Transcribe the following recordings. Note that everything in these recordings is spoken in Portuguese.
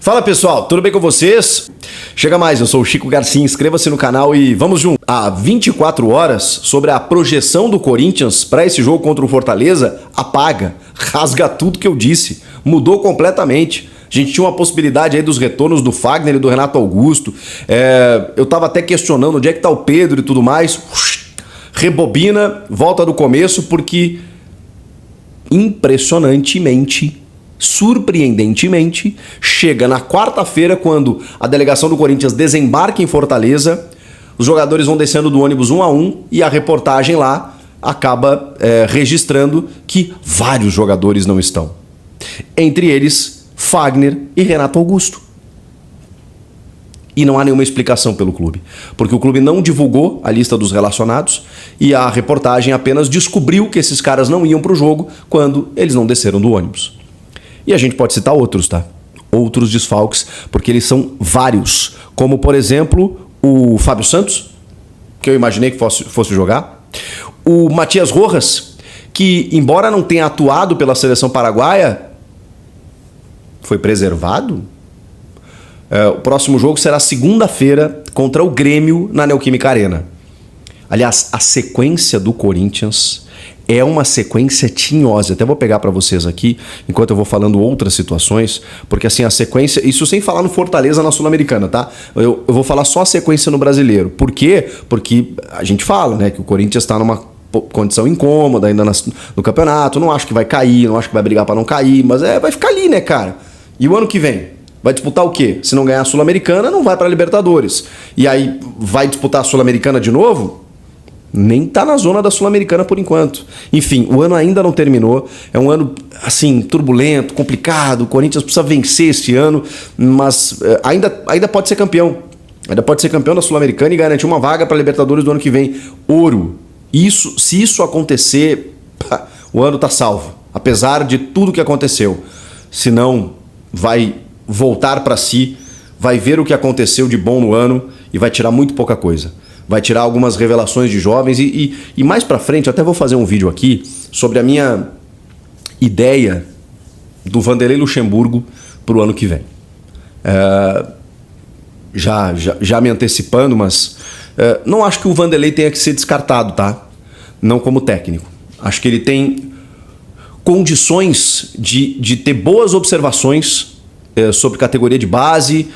Fala pessoal, tudo bem com vocês? Chega mais, eu sou o Chico Garcia, inscreva-se no canal e vamos junto. Há 24 horas, sobre a projeção do Corinthians para esse jogo contra o Fortaleza, apaga, rasga tudo que eu disse, mudou completamente. A gente tinha uma possibilidade aí dos retornos do Fagner e do Renato Augusto, eu tava até questionando onde é que tá o Pedro e tudo mais, rebobina, volta do começo, porque impressionantemente, surpreendentemente, chega na quarta-feira, quando a delegação do Corinthians desembarca em Fortaleza, os jogadores vão descendo do ônibus um a um e a reportagem lá acaba registrando que vários jogadores não estão. Entre eles, Fagner e Renato Augusto. E não há nenhuma explicação pelo clube, porque o clube não divulgou a lista dos relacionados e a reportagem apenas descobriu que esses caras não iam para o jogo quando eles não desceram do ônibus. E a gente pode citar outros, tá? Outros desfalques, porque eles são vários. Como, por exemplo, o Fábio Santos, que eu imaginei que fosse jogar. O Matias Rojas, que, embora não tenha atuado pela seleção paraguaia, foi preservado. O próximo jogo será segunda-feira contra o Grêmio na Neoquímica Arena. Aliás, a sequência do Corinthians é uma sequência tinhosa. Até vou pegar para vocês aqui, enquanto eu vou falando outras situações, porque assim, a sequência, isso sem falar no Fortaleza na Sul-Americana, tá? Eu vou falar só a sequência no Brasileiro. Por quê? Porque a gente fala, né, que o Corinthians está numa condição incômoda ainda no campeonato, não acho que vai cair, não acho que vai brigar para não cair, mas vai ficar ali, né, cara? E o ano que vem? Vai disputar o quê? Se não ganhar a Sul-Americana, não vai para a Libertadores. E aí, vai disputar a Sul-Americana de novo? Nem tá na zona da Sul-Americana por enquanto. Enfim, o ano ainda não terminou. É um ano, assim, turbulento, complicado. O Corinthians precisa vencer esse ano, mas ainda pode ser campeão. Ainda pode ser campeão da Sul-Americana e garantir uma vaga para a Libertadores do ano que vem. Ouro. Se isso acontecer, o ano tá salvo. Apesar de tudo que aconteceu. Senão, vai voltar para si, vai ver o que aconteceu de bom no ano e vai tirar muito pouca coisa. Vai tirar algumas revelações de jovens e mais pra frente, até vou fazer um vídeo aqui sobre a minha ideia do Vanderlei Luxemburgo pro ano que vem. Já me antecipando, mas não acho que o Vanderlei tenha que ser descartado, tá? Não como técnico. Acho que ele tem condições de ter boas observações sobre categoria de base,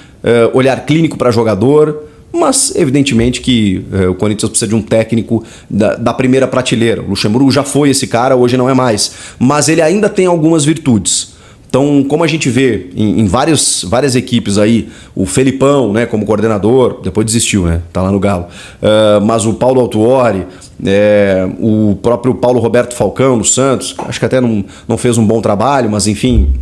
olhar clínico para jogador, mas evidentemente que o Corinthians precisa de um técnico da primeira prateleira. O Luxemburgo já foi esse cara, hoje não é mais, mas ele ainda tem algumas virtudes. Então, como a gente vê em várias equipes aí, o Felipão, né, como coordenador, depois desistiu, né, tá lá no Galo, mas o Paulo Autuori, o próprio Paulo Roberto Falcão no Santos, acho que até não fez um bom trabalho, mas enfim,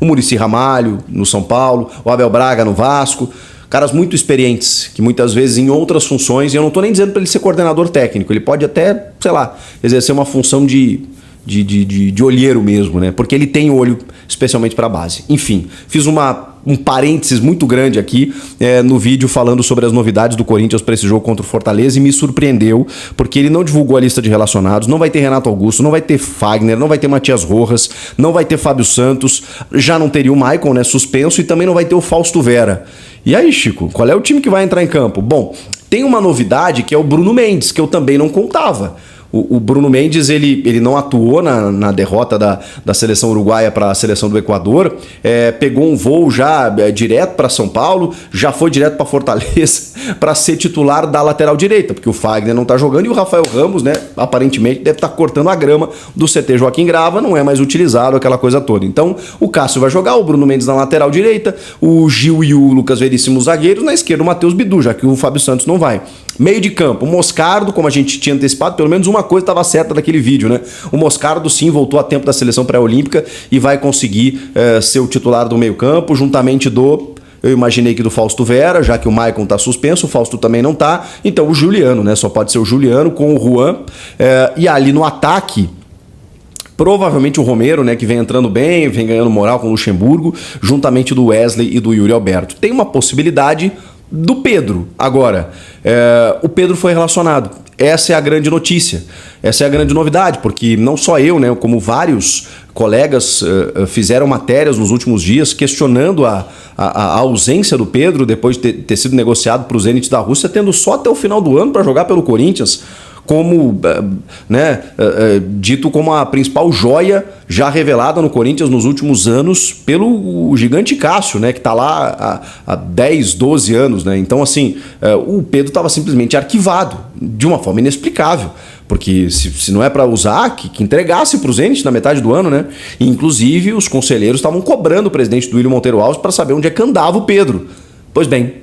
o Muricy Ramalho no São Paulo, o Abel Braga no Vasco, caras muito experientes, que muitas vezes em outras funções, e eu não tô nem dizendo para ele ser coordenador técnico, ele pode até, sei lá, exercer uma função de olheiro mesmo, né? Porque ele tem olho especialmente para a base. Enfim, fiz um parênteses muito grande aqui no vídeo falando sobre as novidades do Corinthians para esse jogo contra o Fortaleza e me surpreendeu, porque ele não divulgou a lista de relacionados, não vai ter Renato Augusto, não vai ter Fagner, não vai ter Matias Rojas, não vai ter Fábio Santos, já não teria o Maicon, né, suspenso, e também não vai ter o Fausto Vera. E aí, Chico, qual é o time que vai entrar em campo? Bom, tem uma novidade que é o Bruno Mendes, que eu também não contava. O Bruno Mendes, ele não atuou na derrota da seleção uruguaia para a seleção do Equador, pegou um voo já direto para São Paulo, já foi direto para Fortaleza para ser titular da lateral direita, porque o Fagner não está jogando e o Rafael Ramos, né, aparentemente deve estar cortando a grama do CT Joaquim Grava, não é mais utilizado, aquela coisa toda. Então o Cássio vai jogar, o Bruno Mendes na lateral direita, o Gil e o Lucas Veríssimo zagueiros, na esquerda o Matheus Bidu, já que o Fábio Santos não vai. Meio de campo, o Moscardo, como a gente tinha antecipado, pelo menos uma coisa estava certa daquele vídeo, né? O Moscardo sim voltou a tempo da seleção pré-olímpica e vai conseguir ser o titular do meio campo, juntamente eu imaginei que do Fausto Vera, já que o Maicon tá suspenso, o Fausto também não tá, então o Juliano, né? Só pode ser o Juliano com o Juan. E ali no ataque, provavelmente o Romero, né, que vem entrando bem, vem ganhando moral com o Luxemburgo, juntamente do Wesley e do Yuri Alberto. Tem uma possibilidade do Pedro. Agora, o Pedro foi relacionado. Essa é a grande notícia, essa é a grande novidade, porque não só eu, né, como vários colegas fizeram matérias nos últimos dias questionando a ausência do Pedro depois de ter sido negociado para o Zenit da Rússia, tendo só até o final do ano para jogar pelo Corinthians, como dito como a principal joia já revelada no Corinthians nos últimos anos pelo gigante Cássio, né, que está lá há 10, 12 anos. Né? Então, assim, o Pedro estava simplesmente arquivado de uma forma inexplicável. Porque se não é para usar, que entregasse para o Zenit na metade do ano, né? E, inclusive, os conselheiros estavam cobrando o presidente do Willian Monteiro Alves para saber onde é que andava o Pedro. Pois bem,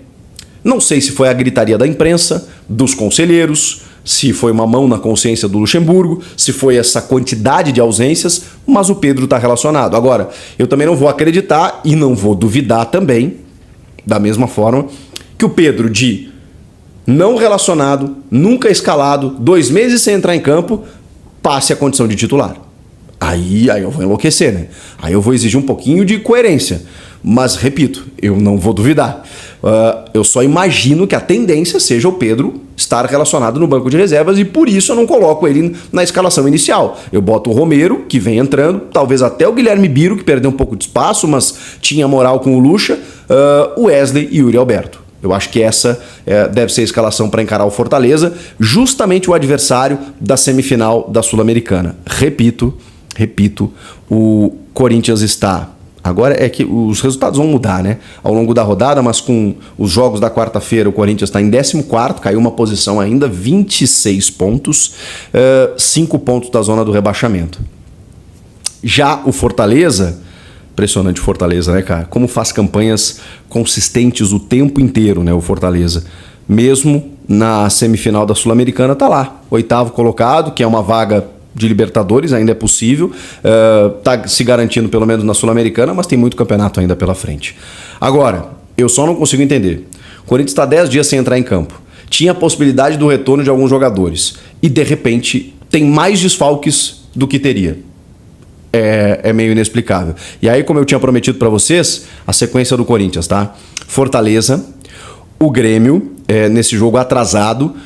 não sei se foi a gritaria da imprensa, dos conselheiros, se foi uma mão na consciência do Luxemburgo, se foi essa quantidade de ausências, mas o Pedro está relacionado. Agora, eu também não vou acreditar e não vou duvidar também, da mesma forma, que o Pedro de não relacionado, nunca escalado, 2 meses sem entrar em campo, passe a condição de titular. Aí eu vou enlouquecer, né? Aí eu vou exigir um pouquinho de coerência. Mas, repito, eu não vou duvidar. Eu só imagino que a tendência seja o Pedro estar relacionado no banco de reservas e por isso eu não coloco ele na escalação inicial. Eu boto o Romero, que vem entrando, talvez até o Guilherme Biro, que perdeu um pouco de espaço, mas tinha moral com o Lucha, o Wesley e o Yuri Alberto. Eu acho que essa deve ser a escalação para encarar o Fortaleza, justamente o adversário da semifinal da Sul-Americana. Repito, o Corinthians está... Agora é que os resultados vão mudar, né? Ao longo da rodada, mas com os jogos da quarta-feira, o Corinthians está em 14º, caiu uma posição ainda, 26 pontos, 5 pontos da zona do rebaixamento. Já o Fortaleza, impressionante Fortaleza, né, cara? Como faz campanhas consistentes o tempo inteiro, né, o Fortaleza. Mesmo na semifinal da Sul-Americana, tá lá, 8º colocado, que é uma vaga de Libertadores, ainda é possível, tá se garantindo pelo menos na Sul-Americana, mas tem muito campeonato ainda pela frente. Agora, eu só não consigo entender. O Corinthians está 10 dias sem entrar em campo. Tinha a possibilidade do retorno de alguns jogadores. E, de repente, tem mais desfalques do que teria. É meio inexplicável. E aí, como eu tinha prometido para vocês, a sequência do Corinthians, tá? Fortaleza, o Grêmio, nesse jogo atrasado,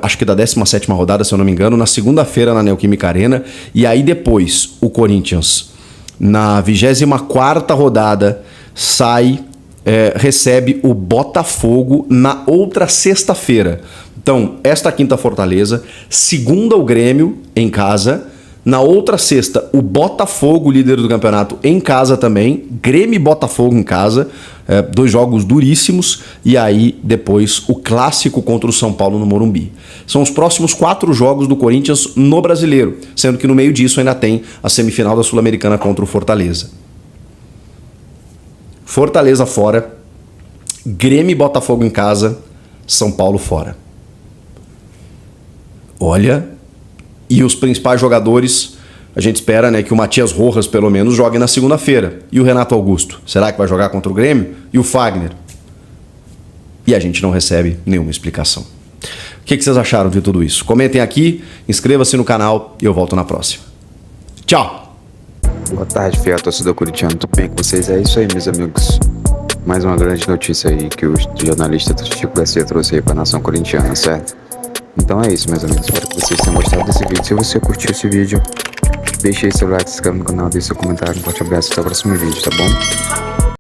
acho que da 17ª rodada, se eu não me engano, na segunda-feira na Neoquímica Arena. E aí depois, o Corinthians, na 24ª rodada, recebe o Botafogo na outra sexta-feira. Então, esta quinta Fortaleza, segunda o Grêmio em casa. Na outra sexta, o Botafogo, líder do campeonato, em casa também. Grêmio e Botafogo em casa. 2 jogos duríssimos. E aí, depois, o clássico contra o São Paulo no Morumbi. São os próximos 4 jogos do Corinthians no Brasileiro. Sendo que no meio disso ainda tem a semifinal da Sul-Americana contra o Fortaleza. Fortaleza fora. Grêmio e Botafogo em casa. São Paulo fora. Olha... E os principais jogadores, a gente espera, né, que o Matias Rojas, pelo menos, jogue na segunda-feira. E o Renato Augusto? Será que vai jogar contra o Grêmio? E o Fagner? E a gente não recebe nenhuma explicação. O que vocês acharam de tudo isso? Comentem aqui, inscreva-se no canal e eu volto na próxima. Tchau! Boa tarde, fiel torcedor corintiano. Tudo bem com vocês? É isso aí, meus amigos. Mais uma grande notícia aí que o jornalista Chico Garcia trouxe aí para a nação corintiana, certo? Então é isso, meus amigos, espero que vocês tenham gostado desse vídeo. Se você curtiu esse vídeo, deixe aí seu like, se inscreva no canal, deixe seu comentário. Um forte abraço, até o próximo vídeo, tá bom?